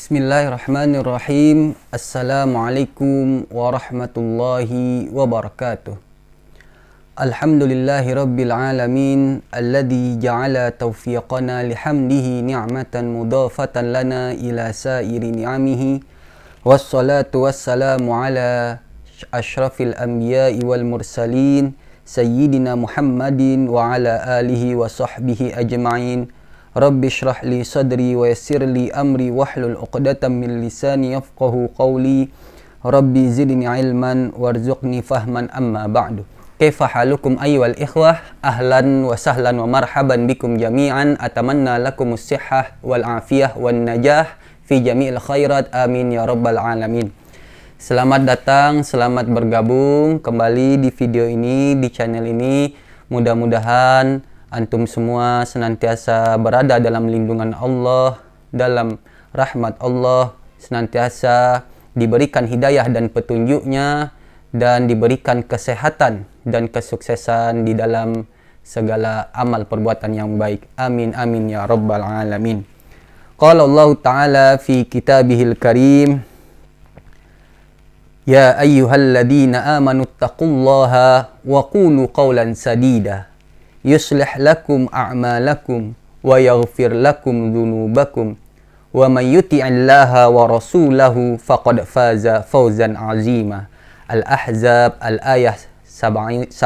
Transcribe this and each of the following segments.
Bismillahirrahmanirrahim. Assalamualaikum warahmatullahi wabarakatuh. Alhamdulillahi rabbil alamin alladzi ja'ala tawfiqana lihamdihi ni'matan mudafatan lana ila sairi ni'amihi wassalatu wassalamu ala asyrafil anbiya'i wal mursalin sayyidina Muhammadin wa ala alihi wa sahbihi ajma'in. Rabbi shrah li sadri wa yassir li amri wahlul 'uqdatam min lisani yafqahu qawli. Rabbi zidni ilman warzuqni fahman amma ba'du. Kaifa halukum ayyuhal ikhwah? Ahlan wa sahlan wa marhaban bikum jami'an. Atamanna lakumus sihhah wal afiyah wan najah fi jami'il khairat. Amin ya rabbal alamin. Selamat datang, selamat bergabung kembali di video ini, di channel ini. Mudah-mudahan antum semua senantiasa berada dalam lindungan Allah, dalam rahmat Allah, senantiasa diberikan hidayah dan petunjuknya, dan diberikan kesehatan dan kesuksesan di dalam segala amal perbuatan yang baik. Amin amin ya rabbal alamin. Qala Allah Ta'ala fi kitabihil karim, ya ayyuhalladzina amanu taqullaha wa qulu qawlan sadida yuslih lakum a'malakum wa yaghfir lakum dhunubakum wa man yuti'illaha wa rasulahu faqad faza fawzan 'azima. Al-Ahzab al-ayah 70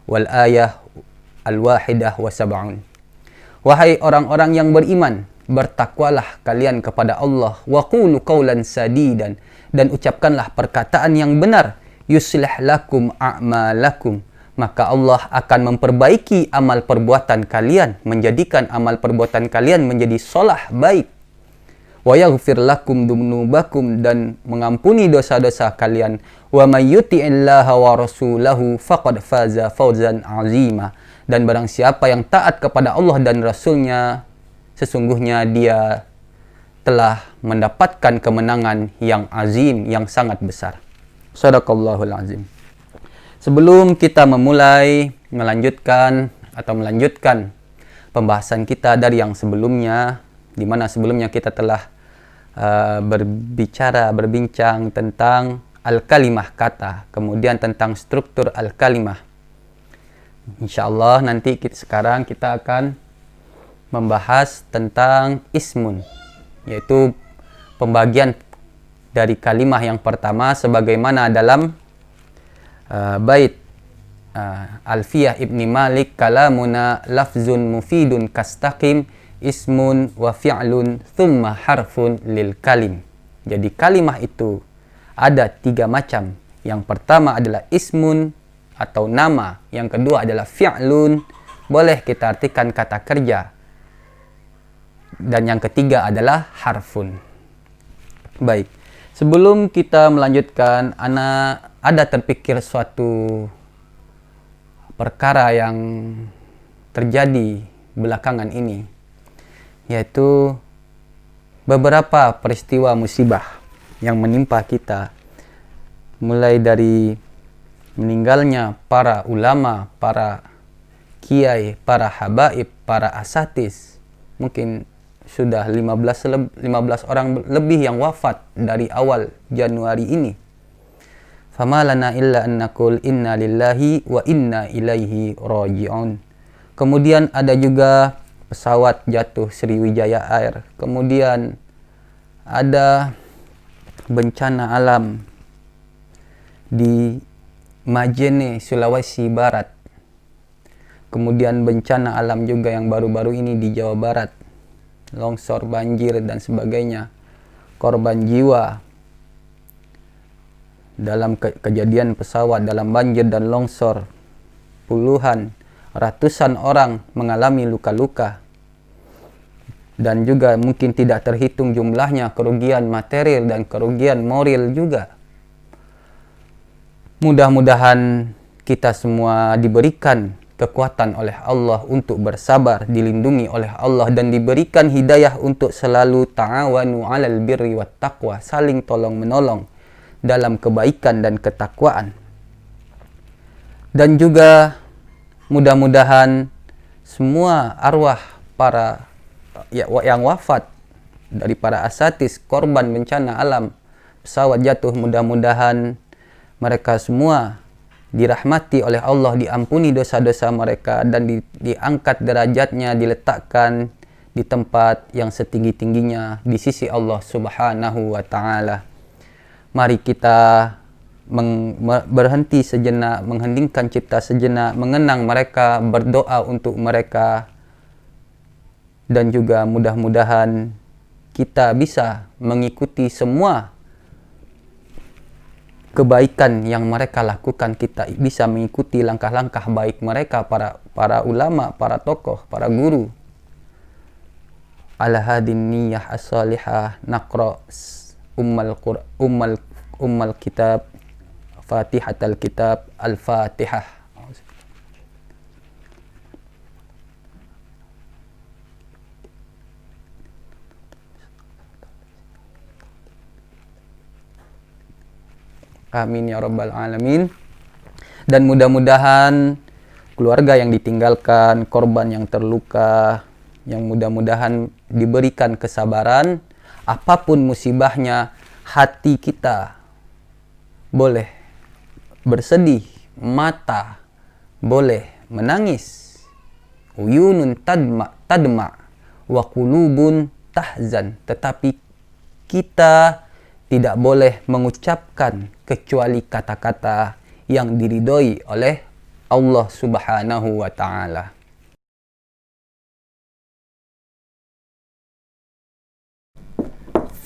wal ayah al-wahidah wa 70. Wahai orang-orang yang beriman, bertakwalah kalian kepada Allah, wa qulu qawlan sadidan, dan ucapkanlah perkataan yang benar, yuslih lakum a'malakum, maka Allah akan memperbaiki amal perbuatan kalian, menjadikan amal perbuatan kalian menjadi solah baik. Wa yaghfir lakum dhunubakum, dan mengampuni dosa-dosa kalian. Wa may yuti'illaha wa rasulahu faqad faza fawzan 'azima, dan barang siapa yang taat kepada Allah dan Rasulnya, sesungguhnya dia telah mendapatkan kemenangan yang azim, yang sangat besar. Shadaqallahul azim. Sebelum kita melanjutkan pembahasan kita dari yang sebelumnya, di mana sebelumnya kita telah berbincang tentang al-kalimah kata, kemudian tentang struktur al-kalimah. Insyaallah nanti sekarang kita akan membahas tentang ismun, yaitu pembagian dari kalimah yang pertama sebagaimana dalam bait Alfiyah Ibni Malik, kalamuna lafzun mufidun kastaqim ismun wa fi'lun thumma harfun lil kalim. Jadi kalimah itu ada 3 macam. Yang pertama adalah ismun atau nama, yang kedua adalah fi'lun, boleh kita artikan kata kerja, dan yang ketiga adalah harfun. Baik, sebelum kita melanjutkan, ada terpikir suatu perkara yang terjadi belakangan ini, yaitu beberapa peristiwa musibah yang menimpa kita, mulai dari meninggalnya para ulama, para kiai, para habaib, para asatis. Mungkin sudah 15 orang lebih yang wafat dari awal Januari ini. Fama lana illa an naqul inna lillahi wa inna ilaihi raji'un. Kemudian ada juga pesawat jatuh Sriwijaya Air. Kemudian ada bencana alam di Majene, Sulawesi Barat. Kemudian bencana alam juga yang baru-baru ini di Jawa Barat. Longsor, banjir, dan sebagainya. Korban jiwa dalam kejadian pesawat, dalam banjir dan longsor, puluhan, ratusan orang mengalami luka-luka, dan juga mungkin tidak terhitung jumlahnya kerugian material dan kerugian moral juga. Mudah-mudahan kita semua diberikan kekuatan oleh Allah untuk bersabar, dilindungi oleh Allah, dan diberikan hidayah untuk selalu ta'awanu 'alal birri wat taqwa, saling tolong menolong dalam kebaikan dan ketakwaan. Dan juga mudah-mudahan semua arwah para yang wafat dari para asatis korban bencana alam, pesawat jatuh, mudah-mudahan mereka semua dirahmati oleh Allah, diampuni dosa-dosa mereka, dan diangkat derajatnya, diletakkan di tempat yang setinggi-tingginya di sisi Allah Subhanahu wa Ta'ala. Mari kita berhenti sejenak, mengheningkan cipta sejenak, mengenang mereka, berdoa untuk mereka, dan juga mudah-mudahan kita bisa mengikuti semua kebaikan yang mereka lakukan. Kita bisa mengikuti langkah-langkah baik mereka, para ulama, para tokoh, para guru. Ala hadin niyah as-salihah naqra ummal kitab, fatihatal kitab, al-fatihah. Amin ya rabbal alamin. Dan mudah-mudahan keluarga yang ditinggalkan, korban yang terluka, yang mudah-mudahan diberikan kesabaran. Apapun musibahnya, hati kita boleh bersedih, mata boleh menangis, uyunun tadma wa qulubun tahzan, tetapi kita tidak boleh mengucapkan kecuali kata-kata yang diridhoi oleh Allah Subhanahu wa Ta'ala.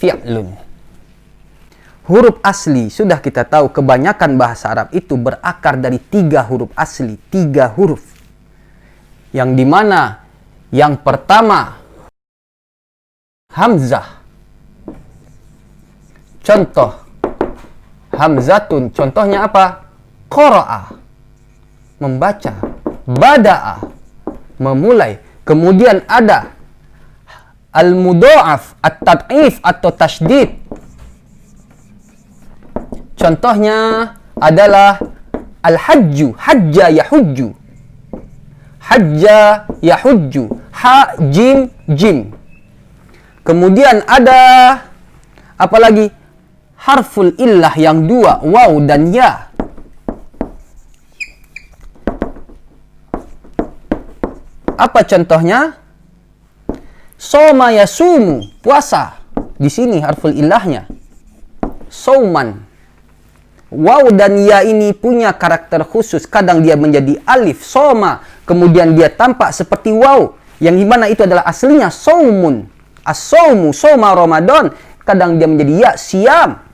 Fi'lun. Huruf asli, sudah kita tahu kebanyakan bahasa Arab itu berakar dari 3 huruf asli, 3 huruf. Yang dimana yang pertama hamzah. Contoh hamzatun, contohnya apa? Qara'a, membaca. Bada'a, memulai. Kemudian ada al-mudha'af, at-tad'if atau tasydid. Contohnya adalah al-hajju, hajja yahujju. Hajja yahujju, ha jim jim. Kemudian ada apa lagi? Harful illah yang 2, waw dan ya. Apa contohnya? Soma yasumu, puasa. Di sini harful illahnya. Sauman. Waw dan ya ini punya karakter khusus. Kadang dia menjadi alif, soma. Kemudian dia tampak seperti waw. Yang dimana itu adalah aslinya saumun. As-saumu, soma Ramadan. Kadang dia menjadi ya, siam.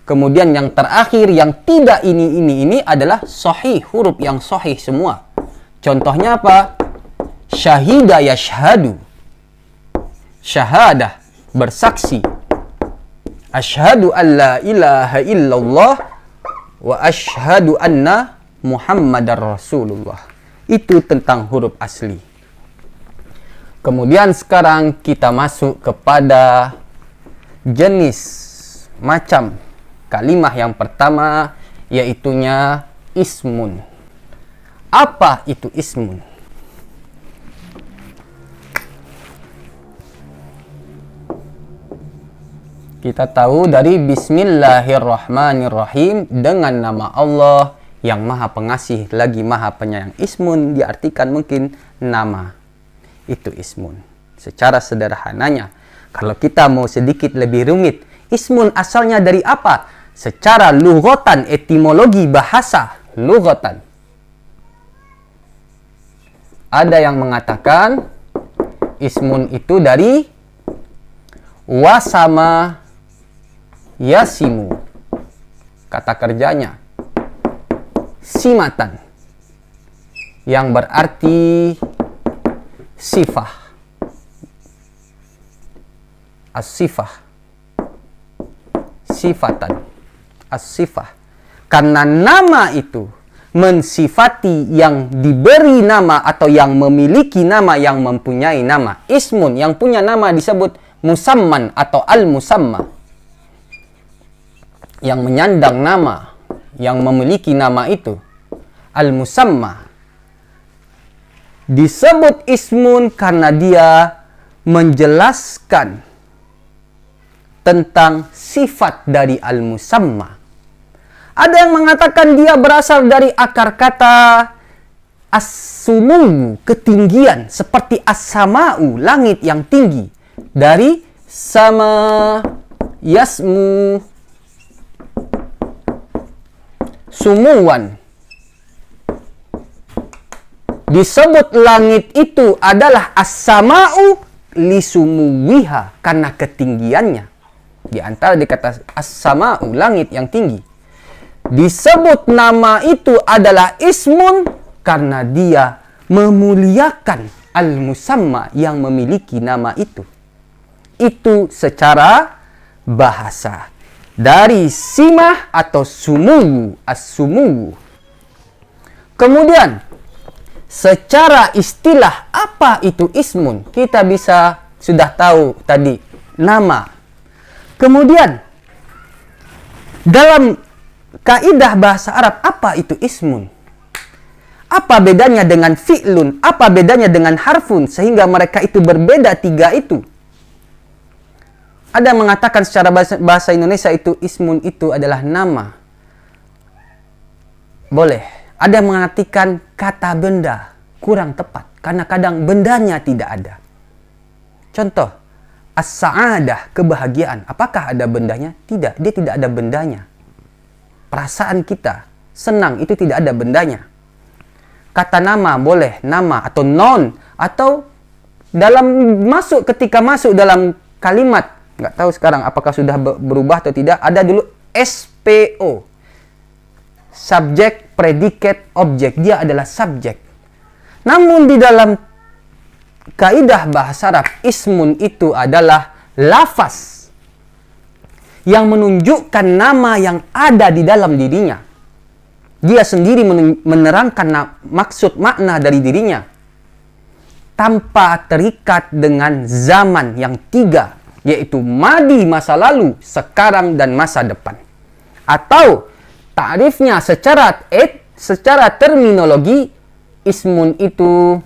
Kemudian yang terakhir yang tidak ini adalah sahih, huruf yang sahih semua. Contohnya apa? Syahida yashhadu. Syahadah, bersaksi. Asyhadu an la ilaha illallah wa asyhadu anna Muhammadar Rasulullah. Itu tentang huruf asli. Kemudian sekarang kita masuk kepada jenis macam kalimah yang pertama, yaitunya ismun. Apa itu ismun? Kita tahu dari Bismillahirrahmanirrahim, dengan nama Allah yang Maha Pengasih lagi Maha Penyayang. Ismun diartikan mungkin nama. Itu ismun. Secara sederhananya, kalau kita mau sedikit lebih rumit, ismun asalnya dari apa? Secara lughatan, etimologi bahasa, lughatan. Ada yang mengatakan ismun itu dari wasama yasimu. Kata kerjanya simatan, yang berarti sifah. As-sifah, sifatan. As-sifah. Karena nama itu mensifati yang diberi nama atau yang memiliki nama, yang mempunyai nama. Ismun, yang punya nama disebut musamman atau al-musamma. Yang menyandang nama, yang memiliki nama itu al-musamma. Disebut ismun karena dia menjelaskan tentang sifat dari al-musamma. Ada yang mengatakan dia berasal dari akar kata as-sumuwu, ketinggian, seperti as-sama'u, langit yang tinggi. Dari sama yasmu sumuwan. Disebut langit itu adalah as-sama'u lisumuwiha, karena ketinggiannya. Di antara dikata as-sama'u, langit yang tinggi. Disebut nama itu adalah ismun karena dia memuliakan al-musamma yang memiliki nama itu. Itu secara bahasa. Dari simah atau sumuwu, as-sumuwu. Kemudian secara istilah, apa itu ismun? Kita bisa sudah tahu tadi, nama. Kemudian dalam kaidah bahasa Arab, apa itu ismun? Apa bedanya dengan fi'lun? Apa bedanya dengan harfun? Sehingga mereka itu berbeda, tiga itu. Ada yang mengatakan secara bahasa Indonesia itu ismun itu adalah nama. Boleh. Ada yang mengartikan kata benda, kurang tepat. Karena kadang bendanya tidak ada. Contoh, as-sa'adah, kebahagiaan. Apakah ada bendanya? Tidak, dia tidak ada bendanya. Perasaan kita, senang, itu tidak ada bendanya. Kata nama boleh, nama atau non. Atau ketika masuk dalam kalimat, nggak tahu sekarang apakah sudah berubah atau tidak, ada dulu SPO. Subject, predicate, object. Dia adalah subjek. Namun di dalam kaidah bahasa Arab, ismun itu adalah lafaz yang menunjukkan nama yang ada di dalam dirinya. Dia sendiri menerangkan maksud makna dari dirinya tanpa terikat dengan zaman yang tiga, yaitu madi, masa lalu, sekarang, dan masa depan. Atau ta'rifnya secara terminologi, ismun itu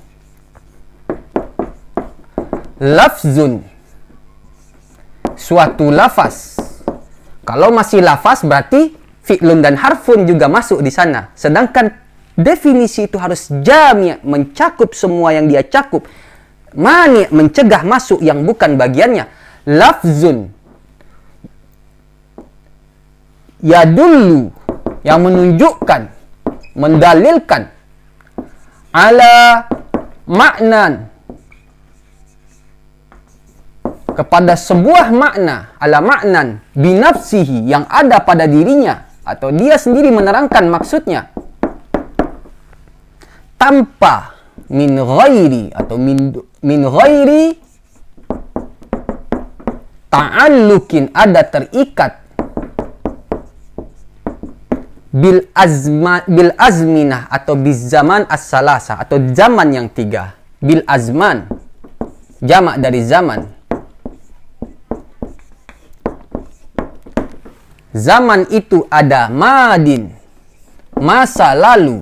lafzun, suatu lafaz. Kalau masih lafaz berarti fi'lun dan harfun juga masuk di sana. Sedangkan definisi itu harus jami', mencakup semua yang dia cakup. Mani', mencegah masuk yang bukan bagiannya. Lafzun yadullu, yang menunjukkan, mendalilkan, ala maknan, kepada sebuah makna, ala maknan binafsihi, yang ada pada dirinya, atau dia sendiri menerangkan maksudnya, tanpa min ghairi, atau min ghairi ta'allukin, ada terikat, bil azminah, atau bizaman as-salasa, atau zaman yang tiga. Bil azman, jamak dari zaman. Zaman itu ada madin, masa lalu.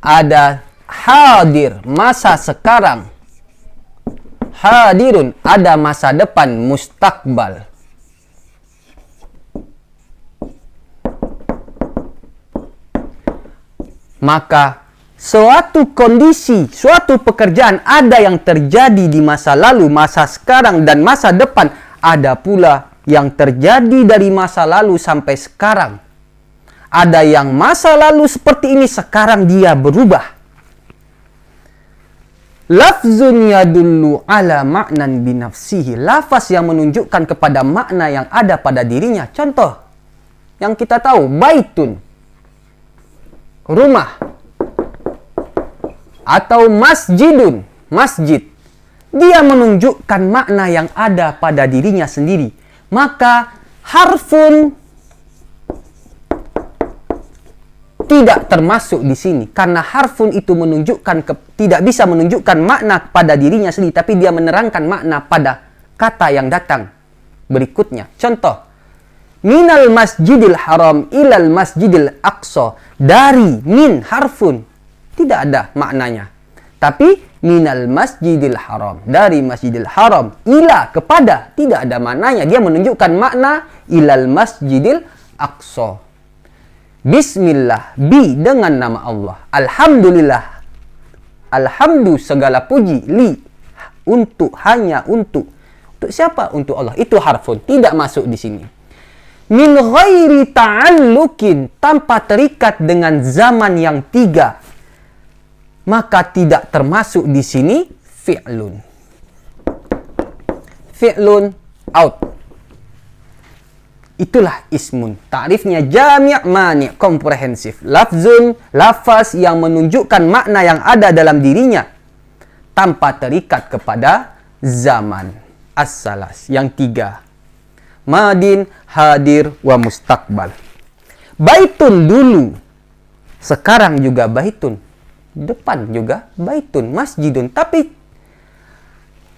Ada hadir, masa sekarang. Hadirun, ada masa depan, mustakbal. Maka suatu kondisi, suatu pekerjaan ada yang terjadi di masa lalu, masa sekarang, dan masa depan. Ada pula yang terjadi dari masa lalu sampai sekarang. Ada yang masa lalu seperti ini, sekarang dia berubah. Lafzun yadullu ala ma'nan binafsihi, lafaz yang menunjukkan kepada makna yang ada pada dirinya. Contoh yang kita tahu, baitun, rumah, atau masjidun, masjid. Dia menunjukkan makna yang ada pada dirinya sendiri. Maka harfun tidak termasuk di sini, karena harfun itu menunjukkan tidak bisa menunjukkan makna pada dirinya sendiri, tapi dia menerangkan makna pada kata yang datang berikutnya. Contoh, minal masjidil haram ilal masjidil aqsa, dari min harfun tidak ada maknanya, tapi minal masjidil haram, dari masjidil haram, ila kepada, tidak ada maknanya, dia menunjukkan makna ilal masjidil aqsa. Bismillah, bi dengan nama Allah. Alhamdulillah, alhamdu segala puji, li untuk, hanya untuk siapa? Untuk Allah. Itu harfun, tidak masuk di sini. Min ghairi ta'allukin, tanpa terikat dengan zaman yang tiga, maka tidak termasuk di sini fi'lun. Fi'lun out. Itulah ismun. Ta'rifnya jami' mani', komprehensif. Lafzun, lafaz yang menunjukkan makna yang ada dalam dirinya tanpa terikat kepada zaman. As-salas, yang tiga. Madin, hadir, wa mustaqbal. Baitun dulu, sekarang juga baitun. Depan juga baitun, masjidun. Tapi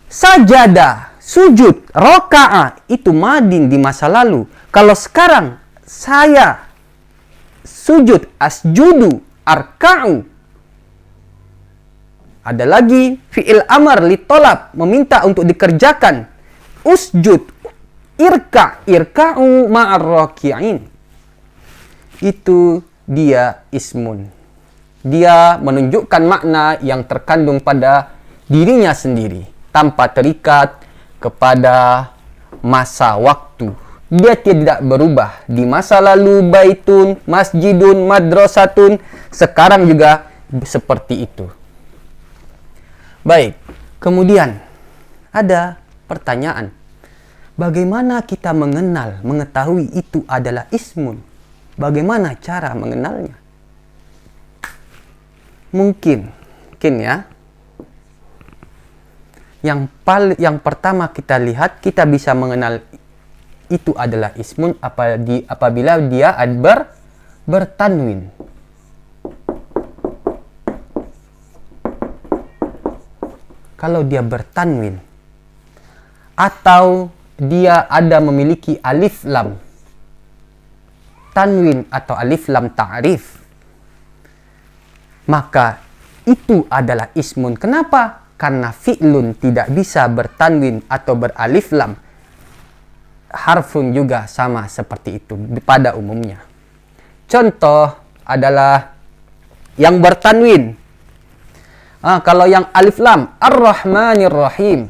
sajadah, sujud, roka'ah, itu madin di masa lalu. Kalau sekarang saya sujud, asjudu, arka'u. Ada lagi fi'il amar li tolab, meminta untuk dikerjakan. Usjud, irka'u ma'ar raki'in. Itu dia ismun. Dia menunjukkan makna yang terkandung pada dirinya sendiri tanpa terikat kepada masa waktu. Dia tidak berubah. Di masa lalu baitun, masjidun, madrasatun, sekarang juga seperti itu. Baik, kemudian ada pertanyaan. Bagaimana kita mengetahui itu adalah ismun? Bagaimana cara mengenalnya? Mungkin ya. Yang pertama kita lihat, kita bisa mengenal itu adalah ismun apabila dia bertanwin. Kalau dia bertanwin atau dia ada memiliki alif lam tanwin atau alif lam ta'rif, maka itu adalah ismun. Kenapa? Karena fi'lun tidak bisa bertanwin atau beralif lam. Harfun juga sama seperti itu pada umumnya. Contoh adalah yang bertanwin. Kalau yang alif lam, Ar-Rahmanir Rahim.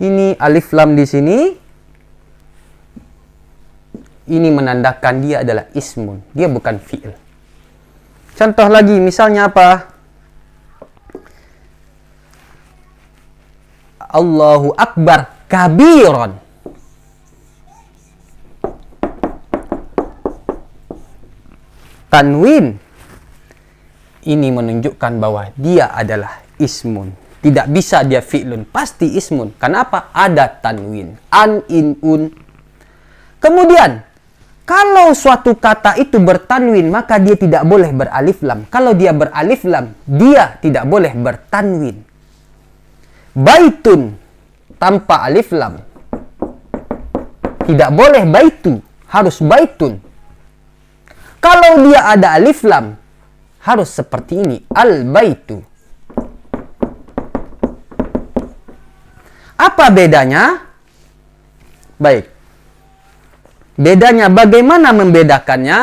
Ini alif lam di sini. Ini menandakan dia adalah ismun. Dia bukan fi'il. Contoh lagi, misalnya apa? Allahu Akbar kabiron. Tanwin. Ini menunjukkan bahwa dia adalah ismun. Tidak bisa dia fi'lun. Pasti ismun. Kenapa? Ada tanwin. An, in, un. Kemudian, kalau suatu kata itu bertanwin, maka dia tidak boleh beralif lam. Kalau dia beralif lam, dia tidak boleh bertanwin. Baitun tanpa alif lam. Tidak boleh baitu, harus baitun. Kalau dia ada alif lam, harus seperti ini, al-baitu. Apa bedanya? Baik. Bedanya, bagaimana membedakannya?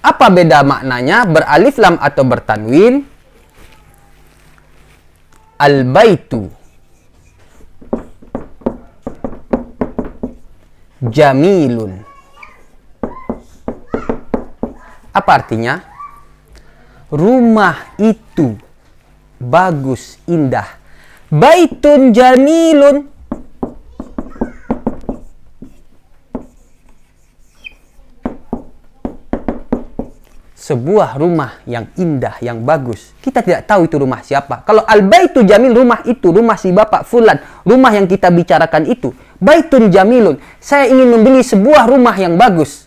Apa beda maknanya? Beralif lam atau bertanwin? Al-baitu jamilun. Apa artinya? Rumah itu bagus, indah. Baitun jamilun. Sebuah rumah yang indah, yang bagus. Kita tidak tahu itu rumah siapa. Kalau al-baitu jamil, rumah itu, rumah si bapak fulan, rumah yang kita bicarakan itu. Baitun jamilun. Saya ingin membeli sebuah rumah yang bagus.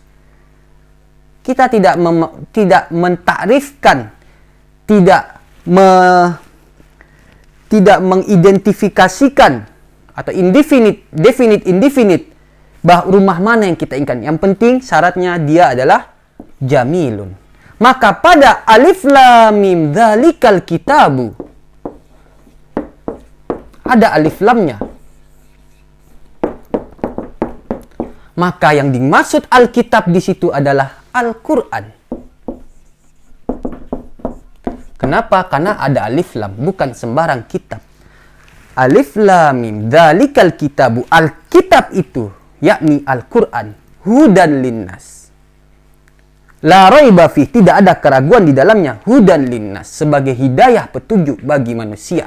Kita tidak mentakrifkan, tidak mengidentifikasikan atau indefinite, definite, rumah mana yang kita inginkan. Yang penting syaratnya dia adalah jamilun. Maka pada alif lam mim dzalikal kitabu ada alif lamnya. Maka yang dimaksud Alkitab di situ adalah Al-Quran. Kenapa? Karena ada alif lam, bukan sembarang kitab. Alif lam mim dzalikal kitabu, Alkitab itu yakni Al-Quran, hudan linnas. La raiba fih, tidak ada keraguan di dalamnya, hudan linnas, sebagai hidayah petunjuk bagi manusia.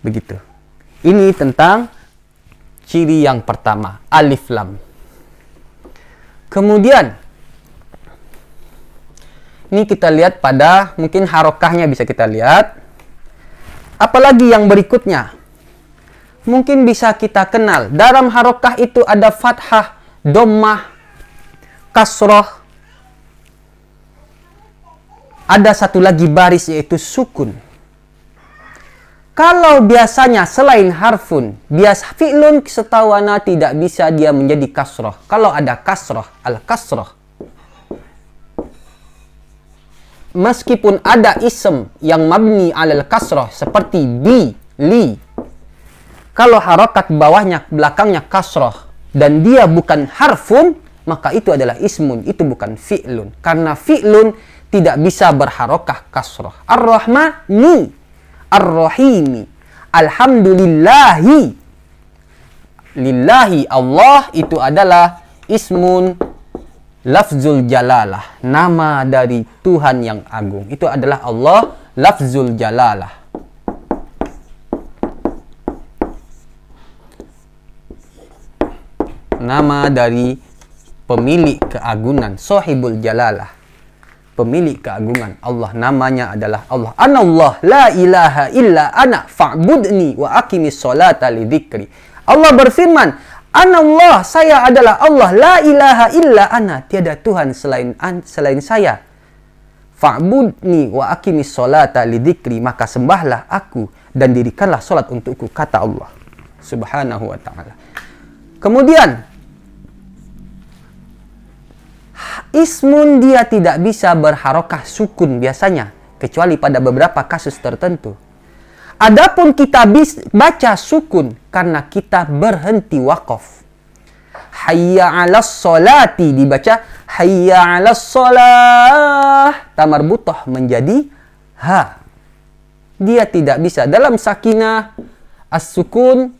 Begitu. Ini tentang ciri yang pertama, alif lam. Kemudian ini kita lihat pada mungkin harokahnya bisa kita lihat. Apalagi yang berikutnya mungkin bisa kita kenal. Dalam harokah itu ada fathah, dhammah, kasroh. Ada satu lagi baris yaitu sukun. Kalau biasanya selain harfun, biasa fi'lun setawana tidak bisa dia menjadi kasroh. Kalau ada kasroh, al-kasroh. Meskipun ada ism yang mabni alal kasroh seperti bi, li. Kalau harokat bawahnya, belakangnya kasroh dan dia bukan harfun, maka itu adalah ismun, itu bukan fi'lun. Karena fi'lun tidak bisa berharokah kasroh. Ar-Rahmani, Ar-Rahimi, Alhamdulillahi. Lillahi, Allah itu adalah ismun lafzul jalalah, nama dari Tuhan yang agung. Itu adalah Allah, lafzul jalalah. Nama dari pemilik keagungan, sahibul jalalah, pemilik keagungan. Allah, namanya adalah Allah. Anallah la ilaha illa ana fa'budni wa aqimis sholata li dzikri. Allah berfirman, Anallah, saya adalah Allah, la ilaha illa ana, tiada Tuhan selain saya. Fa'budni wa aqimis sholata li dzikri, maka sembahlah aku dan dirikanlah salat untukku, kata Allah Subhanahu wa taala. Kemudian ismun dia tidak bisa berharokah sukun biasanya, kecuali pada beberapa kasus tertentu. Adapun kita baca sukun karena kita berhenti wakaf. Hayya 'alas sholati dibaca hayya 'alas sholah, tamarbutah menjadi ha. Dia tidak bisa dalam sakinah as-sukun,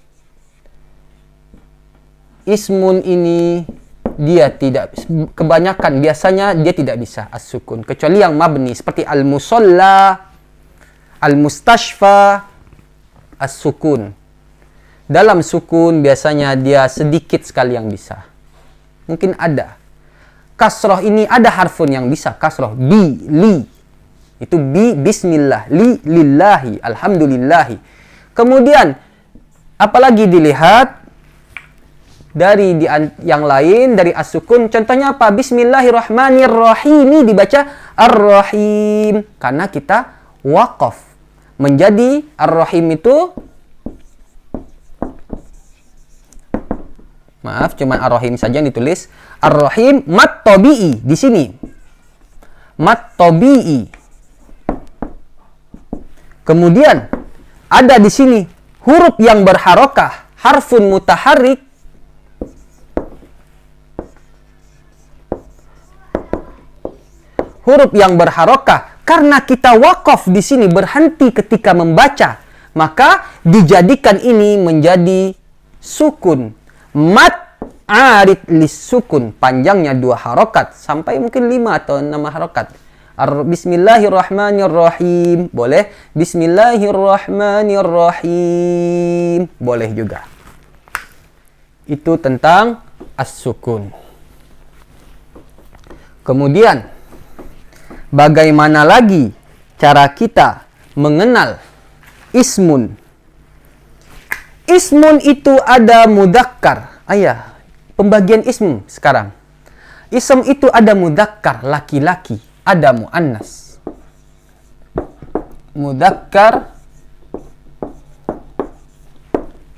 ismun ini dia tidak, kebanyakan biasanya dia tidak bisa as-sukun, kecuali yang mabni seperti al-musalla, al-mustashfa, as-sukun. Dalam sukun biasanya dia sedikit sekali yang bisa. Mungkin ada. Kasroh ini ada harfun yang bisa kasroh, bi, li. Itu bi, bismillah, li, lillahi, alhamdulillahi. Kemudian apalagi dilihat dari yang lain dari as-sukun, contohnya apa? Bismillahirrahmanirrahim dibaca ar-rahim karena kita waqaf. Menjadi ar-rahim itu, maaf, cuma ar-rahim saja yang ditulis. Ar-rahim mat tabi'i di sini. Mat tabi'i. Kemudian ada di sini huruf yang berharokah, harfun mutaharrik. Huruf yang berharokah karena kita wakaf di sini, berhenti ketika membaca, maka dijadikan ini menjadi sukun. Mat arid lis sukun, panjangnya 2 harokat sampai mungkin 5 atau 6 harokat. Bismillahirrahmanirrahim boleh, Bismillahirrahmanirrahim boleh juga. Itu tentang as-sukun. Kemudian bagaimana lagi cara kita mengenal ismun? Ismun itu ada mudzakkar. Ayah, pembagian ism sekarang. Ism itu ada mudzakkar, laki-laki, ada muannas. Mudzakkar,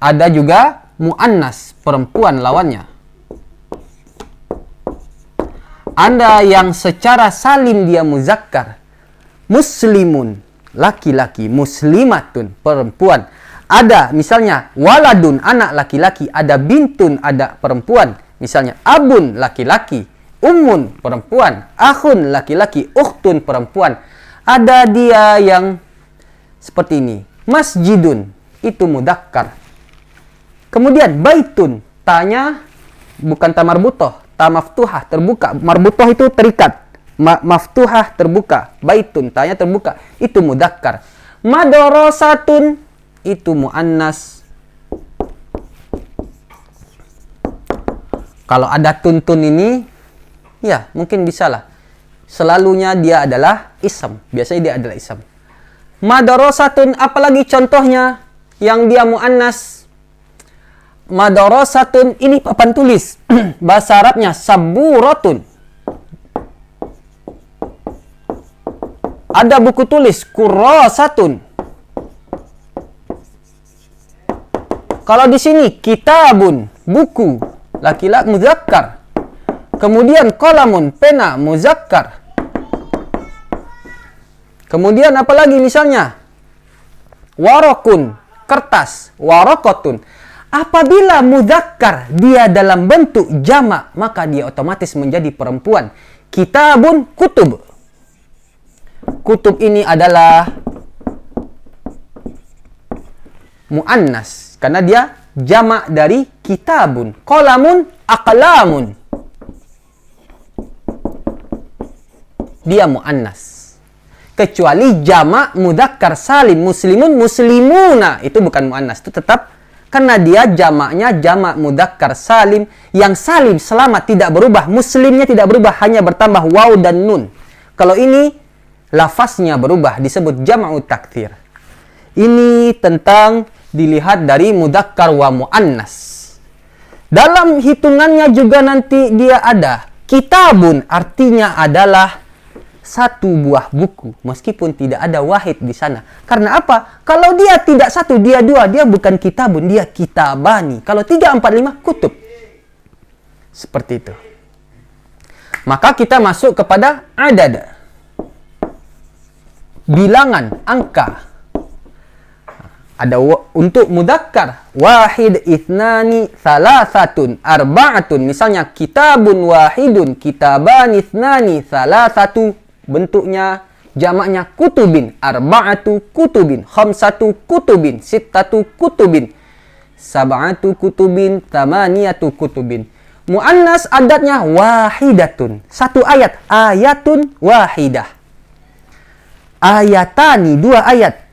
ada juga muannas, perempuan lawannya. Ada yang secara salim dia muzakkar, muslimun, laki-laki, muslimatun, perempuan. Ada misalnya waladun, anak laki-laki, ada bintun, ada perempuan. Misalnya abun, laki-laki, ummun, perempuan, akhun, laki-laki, ukhtun, perempuan. Ada dia yang seperti ini, masjidun, itu mudzakkar. Kemudian baitun, tanya bukan ta marbutoh, ta maftuhah, terbuka. Marbutoh itu terikat, maftuhah terbuka. Baitun, tanya terbuka, itu mudzakkar. Madrasatun, itu muannas. Kalau ada tuntun ini, ya mungkin bisalah. Selalunya dia adalah ism, biasanya dia adalah ism. Madrasatun, apalagi contohnya yang dia muannas. Madrasatun, ini papan tulis. Bahasa Arabnya saburatun. Ada buku tulis kurasatun. Kalau di sini kitabun, buku, laki-laki muzakkar. Kemudian qalamun, pena, muzakkar. Kemudian apalagi misalnya warokun, kertas, warokotun. Apabila mudzakkar dia dalam bentuk jamak, maka dia otomatis menjadi perempuan. Kitabun, kutub. Kutub ini adalah muannas karena dia jamak dari kitabun. Qalamun, aqlamun. Dia muannas. Kecuali jamak mudzakkar salim, muslimun, muslimuna, itu bukan muannas, itu tetap karena dia jamaknya jamak mudzakkar salim, yang salim selamat tidak berubah, muslimnya tidak berubah, hanya bertambah waw dan nun. Kalau ini lafaznya berubah, disebut jam'u taktsir. Ini tentang dilihat dari mudzakkar wa muannas. Dalam hitungannya juga nanti dia ada kitabun, artinya adalah satu buah buku, meskipun tidak ada wahid di sana. Karena apa? Kalau dia tidak satu, dia dua, dia bukan kitabun, dia kitabani. Kalau 3, 4, 5, kutub. Seperti itu. Maka kita masuk kepada adad. Bilangan, angka. Ada untuk mudzakkar, wahid, ithnani, salasatun, arba'atun. Misalnya kitabun wahidun, kitabani, ithnani, salasatu. Bentuknya jamaknya kutubin, arba'atu kutubin, khamsatu kutubin, sittatu kutubin, sab'atu kutubin, tamaniyatu kutubin. Muannas adatnya wahidatun, satu ayat, ayatun wahidah. Ayatani, 2 ayat.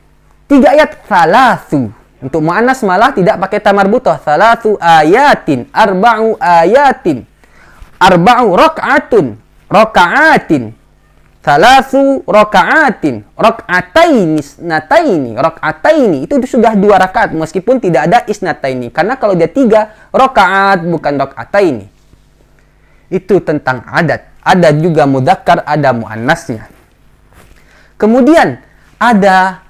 3 ayat, salasu. Untuk muannas malah tidak pakai ta marbutah, salasu ayatin, arba'u ayatin, arba'u rak'atun, raka'atin. Salasu raka'atin, raka'ataini, isnataini, raka'ataini. Itu sudah 2 rakaat meskipun tidak ada isnataini. Karena kalau dia 3 rakaat bukan raka'ataini. Itu tentang adat. Ada juga mudzakkar, ada muannasnya. Kemudian ada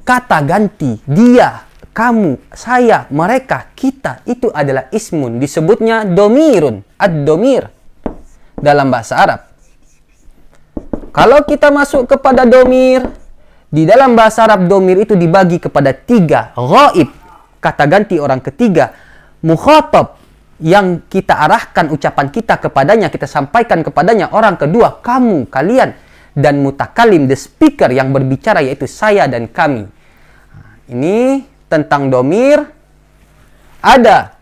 kata ganti. Dia, kamu, saya, mereka, kita. Itu adalah ismun. Disebutnya domirun, ad-domir dalam bahasa Arab. Kalau kita masuk kepada domir, di dalam bahasa Arab domir itu dibagi kepada 3. Ghaib, kata ganti orang ketiga. Mukhatab, yang kita arahkan ucapan kita kepadanya, kita sampaikan kepadanya orang kedua, kamu, kalian. Dan mutakalim, the speaker yang berbicara, yaitu saya dan kami. Ini tentang domir. Ada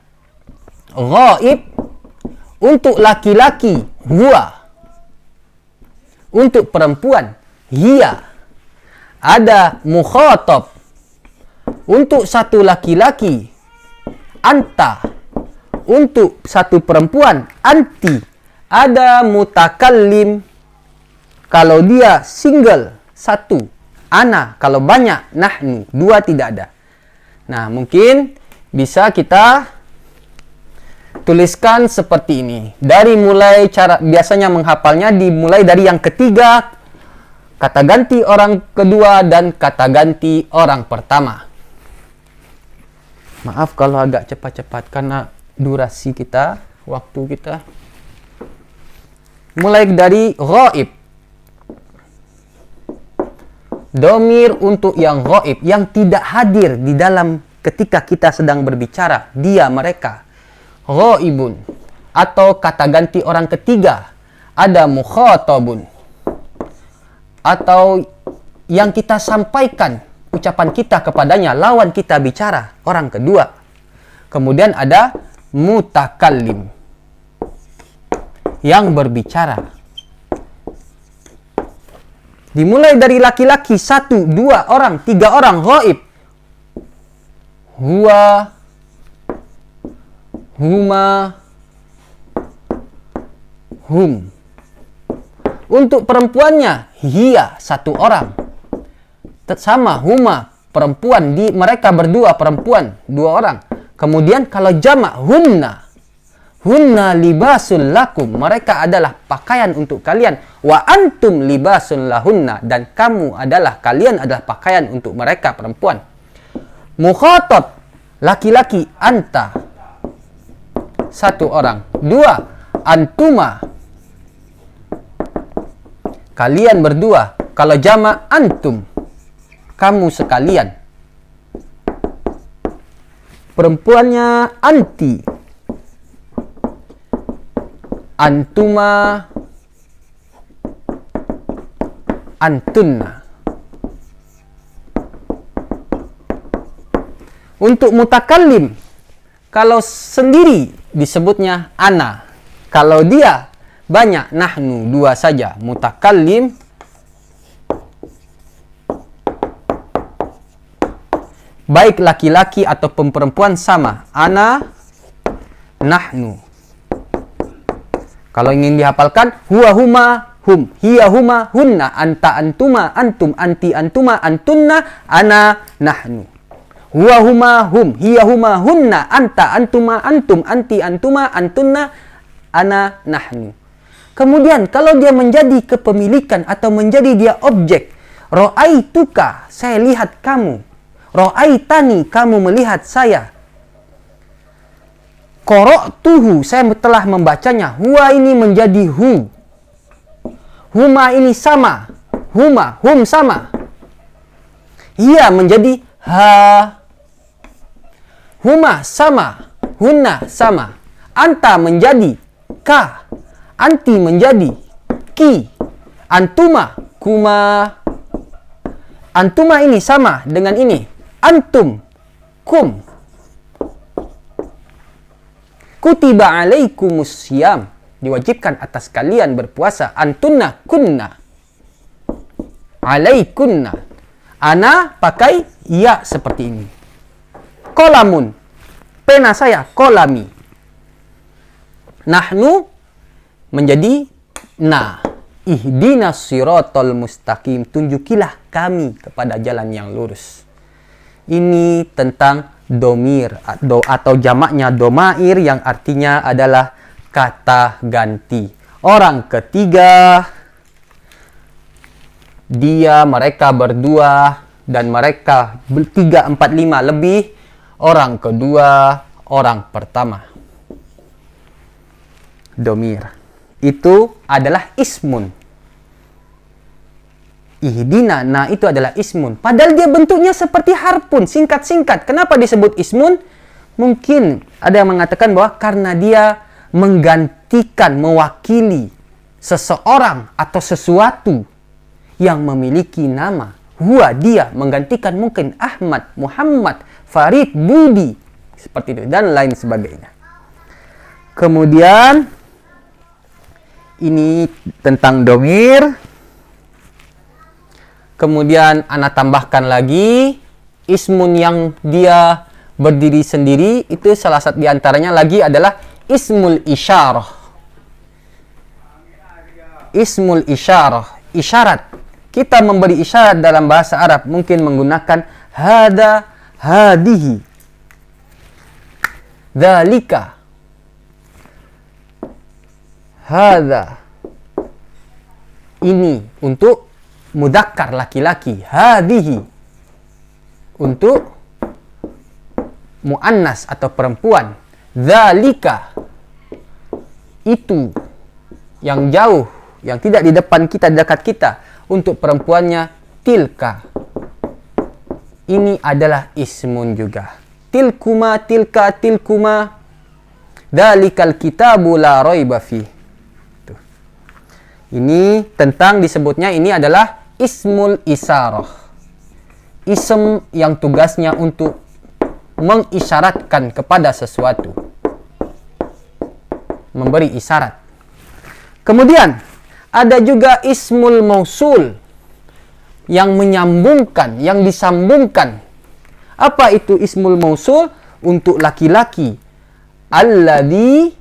ghaib untuk laki-laki, huwa. Untuk perempuan, hiya. Ada mukhatab untuk satu laki-laki, anta. Untuk satu perempuan, anti. Ada mutakallim kalau dia single, 1. Ana kalau banyak, nahnu, 2 tidak ada. Nah, mungkin bisa kita tuliskan seperti ini. Dari mulai cara biasanya menghafalnya dimulai dari yang ketiga, kata ganti orang kedua dan kata ganti orang pertama. Maaf kalau agak cepat-cepat karena durasi kita, waktu kita. Mulai dari ghaib. Domir untuk yang ghaib, yang tidak hadir di dalam ketika kita sedang berbicara, dia, mereka. Ghaibun. Atau kata ganti orang ketiga. Ada mukhatabun. Atau yang kita sampaikan ucapan kita kepadanya, lawan kita bicara, orang kedua. Kemudian ada mutakallim, yang berbicara. Dimulai dari laki-laki 1, 2 orang, 3 orang ghaib. Huwa, huma, hum. Untuk perempuannya, hiya, 1 orang. Sama huma, perempuan, di mereka berdua perempuan, 2 orang. Kemudian kalau jamak hunna, hunna libasun lakum, mereka adalah pakaian untuk kalian. Wa antum libasun lahunna, dan kamu adalah, kalian adalah pakaian untuk mereka perempuan. Mukhatab, laki-laki, anta, 1 orang. 2 antuma, kalian berdua. Kalau jamak antum, kamu sekalian. Perempuannya anti, antuma, antunna. Untuk mutakallim, kalau sendiri disebutnya ana. Kalau dia banyak, nahnu, 2 saja. Mutakallim, baik laki-laki ataupun perempuan sama. Ana, nahnu. Kalau ingin dihafalkan, huwa huma hum, hiya huma hunna, anta antuma antum, anti antuma antunna, ana nahnu. Huwa huma hum, hiya huma hunna, anta antuma antum, anti antuma antunna, ana nahnu. Kemudian kalau dia menjadi kepemilikan atau menjadi dia objek, ra'aituka, saya lihat kamu. Ra'aitani, kamu melihat saya. Qara'tuhu, saya telah membacanya. Huwa ini menjadi hu. Huma ini sama. Huma, hum sama. Hiya menjadi ha. Huma sama. Hunna sama. Anta menjadi ka. Anti menjadi ki. Antuma, kuma. Antuma ini sama dengan ini. Antum, kum. Kutiba alaikumus siyam, diwajibkan atas kalian berpuasa. Antunna, kunna. Alaikunna. Ana pakai ya seperti ini. Qalamun, pena saya, qalami. Nahnu menjadi na. Ihdinas siratal mustaqim, tunjukilah kami kepada jalan yang lurus. Ini tentang domir atau jamaknya domair, yang artinya adalah kata ganti. Orang ketiga, dia, mereka berdua, dan mereka 3, 4, 5 lebih. Orang kedua, orang pertama. Domir itu adalah ismun. Ihdina, nah itu adalah ismun. Padahal dia bentuknya seperti harpun, singkat-singkat. Kenapa disebut ismun? Mungkin ada yang mengatakan bahwa karena dia menggantikan, mewakili seseorang atau sesuatu yang memiliki nama. Huwa, dia, menggantikan mungkin Ahmad, Muhammad, Farid, Budi, seperti itu, dan lain sebagainya. Kemudian ini tentang domir. Kemudian ana tambahkan lagi ismun yang dia berdiri sendiri, itu salah satu diantaranya lagi adalah ismul isyarah. Ismul isyarah, isyarat. Kita memberi isyarat dalam bahasa Arab mungkin menggunakan hada, hadihi, dzalika, hada. Ini untuk mudzakkar laki-laki, hadihi untuk muannas atau perempuan. Dzalika, itu, yang jauh, yang tidak di depan kita, di dekat kita. Untuk perempuannya tilka, ini adalah ismun juga. Tilkuma, tilka, tilkuma, dzalikal kitabu la raiba fih. Ini tentang disebutnya, ini adalah ismul isarah, ism yang tugasnya untuk mengisyaratkan kepada sesuatu, memberi isyarat. Kemudian ada juga ismul mausul, yang menyambungkan, yang disambungkan. Apa itu ismul mausul? Untuk laki-laki, alladzi,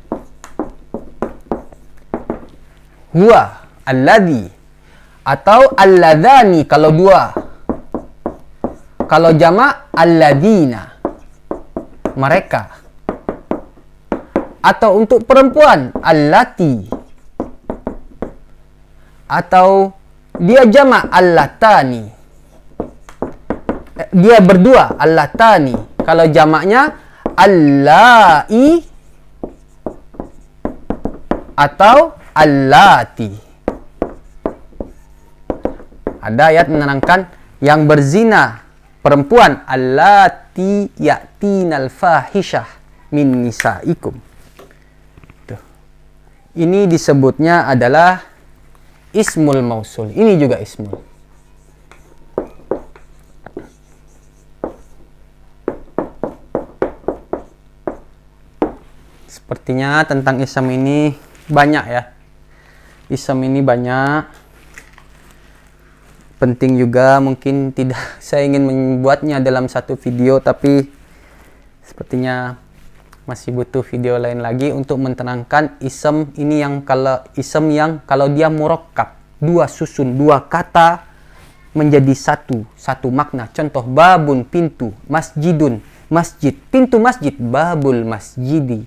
huwa, alladzi, atau alladzani kalau dua. Kalau jamak, alladzina, mereka. Atau untuk perempuan, allati. Atau dia jamak, allatani. Dia berdua, allatani. Kalau jamaknya, allai atau allati. Ada ayat menerangkan yang berzina, perempuan, allati ya'tinal fahishah min nisaikum. Tuh. Ini disebutnya adalah ismul mausul. Ini juga ismul. Sepertinya tentang ism ini banyak ya. Ism ini banyak. Penting juga, mungkin tidak saya ingin membuatnya dalam satu video, tapi sepertinya masih butuh video lain lagi untuk menerangkan ism ini, yang kalau ism yang kalau dia murakkab, dua susun, dua kata menjadi satu makna. Contoh, babun, pintu, masjidun, masjid, pintu masjid, babul masjidi.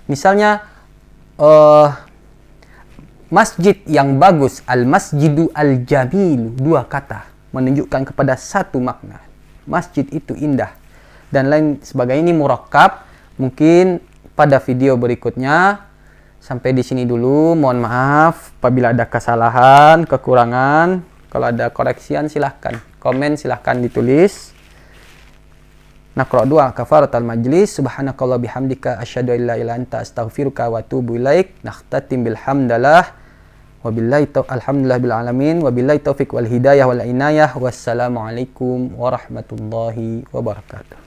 Misalnya masjid yang bagus, al-masjidu al-jamilu, dua kata menunjukkan kepada satu makna. Masjid itu indah dan lain sebagainya. Ini murakkab. Mungkin pada video berikutnya. Sampai di sini dulu. Mohon maaf apabila ada kesalahan, kekurangan. Kalau ada koreksian silahkan komen, silahkan ditulis. Naqra doa kafaratul majlis. Subhanakallah bihamdika asyhadu an la ilaha illa anta astaghfiruka wa atubu ilaik. Nakhtatim bilhamdallah. Wabillahi alhamdulillah bil alamin. Wabillahi taufiq wal hidayah wal inayah. Wassalamualaikum warahmatullahi wabarakatuh.